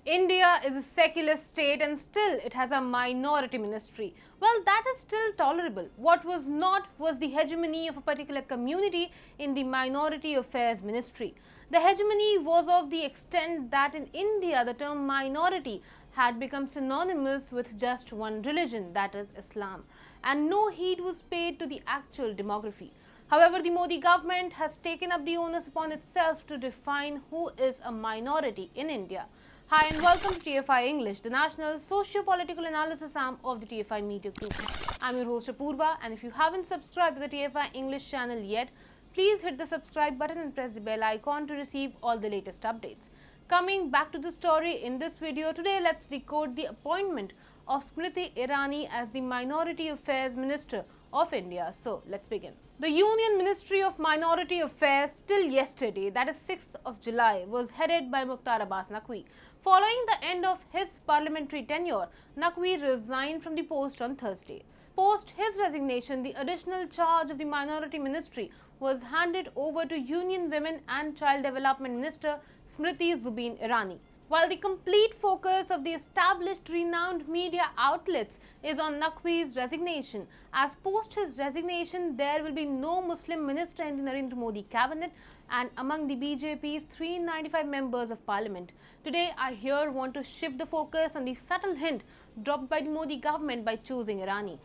India is a secular state and still it has a minority ministry. Well, that is still tolerable. What was not was the hegemony of a particular community in the minority affairs ministry. The hegemony was of the extent that in India the term minority had become synonymous with just one religion, that is Islam, and no heed was paid to the actual demography. However, the Modi government has taken up the onus upon itself to define who is a minority in India. Hi and welcome to TFI English, the national socio-political analysis arm of the TFI Media Group. I'm your host Apurva, and if you haven't subscribed to the TFI English channel yet, please hit the subscribe button and press the bell icon to receive all the latest updates. Coming back to the story in this video, today let's decode the appointment of Smriti Irani as the Minority Affairs Minister of India. So let's begin. The Union Ministry of Minority Affairs till yesterday, that is 6th of July, was headed by Mukhtar Abbas Naqvi. Following the end of his parliamentary tenure, Naqvi resigned from the post on Thursday. Post his resignation, the additional charge of the Minority Ministry was handed over to Union Women and Child Development Minister Smriti Irani. While the complete focus of the established renowned media outlets is on Naqvi's resignation, as post his resignation there will be no Muslim minister in the Narendra Modi cabinet and among the BJP's 395 members of parliament. Today I here want to shift the focus on the subtle hint dropped by the Modi government by choosing Irani.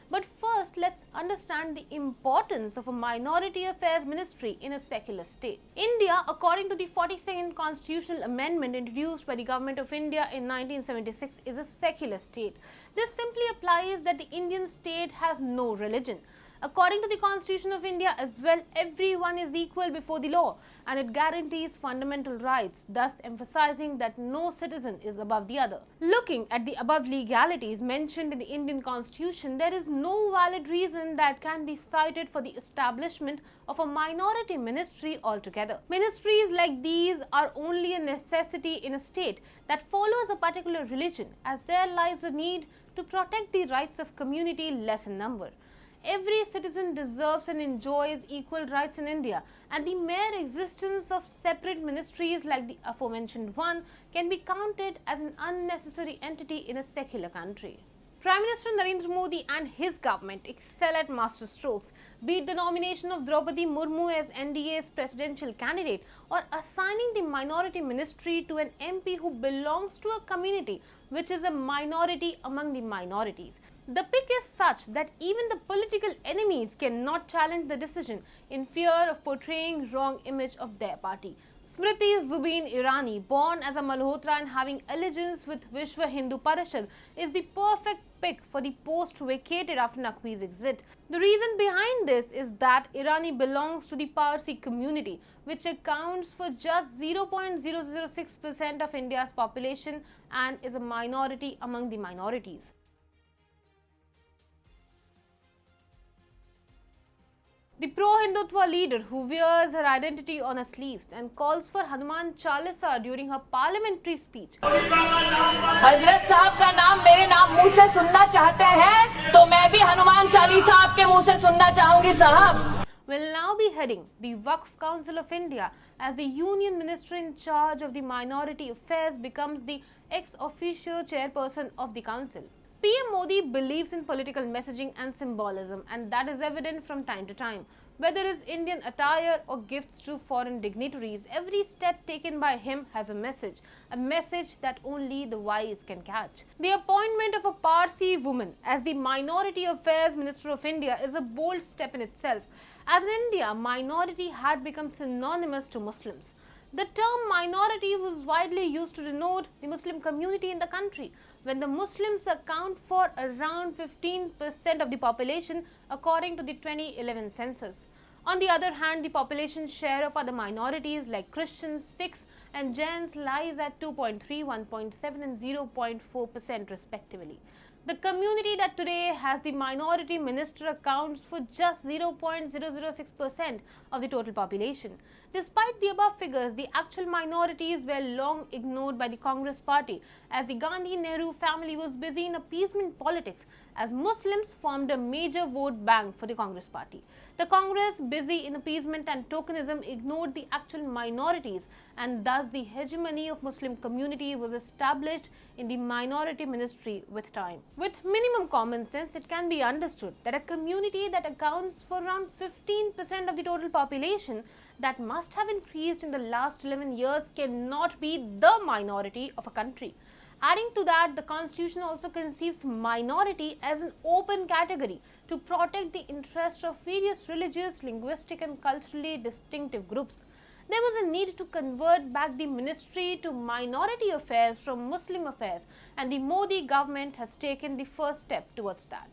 But first, let's understand the importance of a minority affairs ministry in a secular state. India, according to the 42nd constitutional amendment introduced by the Government of India in 1976, is a secular state. This simply applies that the Indian state has no religion. According to the Constitution of India as well, everyone is equal before the law and it guarantees fundamental rights, thus emphasizing that no citizen is above the other. Looking at the above legalities mentioned in the Indian Constitution, there is no valid reason that can be cited for the establishment of a minority ministry altogether. Ministries like these are only a necessity in a state that follows a particular religion, as there lies a need to protect the rights of community less in number. Every citizen deserves and enjoys equal rights in India, and the mere existence of separate ministries like the aforementioned one can be counted as an unnecessary entity in a secular country. Prime Minister Narendra Modi and his government excel at masterstrokes, be it the nomination of Draupadi Murmu as NDA's presidential candidate or assigning the minority ministry to an MP who belongs to a community which is a minority among the minorities. The pick is such that even the political enemies cannot challenge the decision in fear of portraying wrong image of their party. Smriti Irani, born as a Malhotra and having allegiance with Vishwa Hindu Parishad, is the perfect pick for the post vacated after Naqvi's exit. The reason behind this is that Irani belongs to the Parsi community, which accounts for just 0.006% of India's population and is a minority among the minorities. The pro-Hindutva leader who wears her identity on her sleeves and calls for Hanuman Chalisa during her parliamentary speech. हजरत साहब का नाम मेरे नाम मुंह से सुनना चाहते हैं तो मैं भी हनुमान चालीसा आपके मुंह से सुनना चाहूंगी साहब. Will now be heading the Waqf Council of India as the Union Minister in charge of the Minority Affairs becomes the ex officio chairperson of the council. PM Modi believes in political messaging and symbolism, and that is evident from time to time. Whether it is Indian attire or gifts to foreign dignitaries, every step taken by him has a message that only the wise can catch. The appointment of a Parsi woman as the Minority Affairs Minister of India is a bold step in itself, as in India, minority had become synonymous to Muslims. The term minority was widely used to denote the Muslim community in the country, when the Muslims account for around 15% of the population according to the 2011 census. On the other hand, the population share of other minorities like Christians, Sikhs and Jains lies at 2.3, 1.7 and 0.4% respectively. The community that today has the minority minister accounts for just 0.006% of the total population. Despite the above figures, the actual minorities were long ignored by the Congress party, as the Gandhi-Nehru family was busy in appeasement politics, as Muslims formed a major vote bank for the Congress party. The Congress, busy in appeasement and tokenism, ignored the actual minorities, and thus the hegemony of Muslim community was established in the minority ministry with time. With minimum common sense, it can be understood that a community that accounts for around 15% of the total population that must have increased in the last 11 years cannot be the minority of a country. Adding to that, the constitution also conceives minority as an open category to protect the interests of various religious, linguistic and culturally distinctive groups. There was a need to convert back the ministry to minority affairs from Muslim affairs, and the Modi government has taken the first step towards that.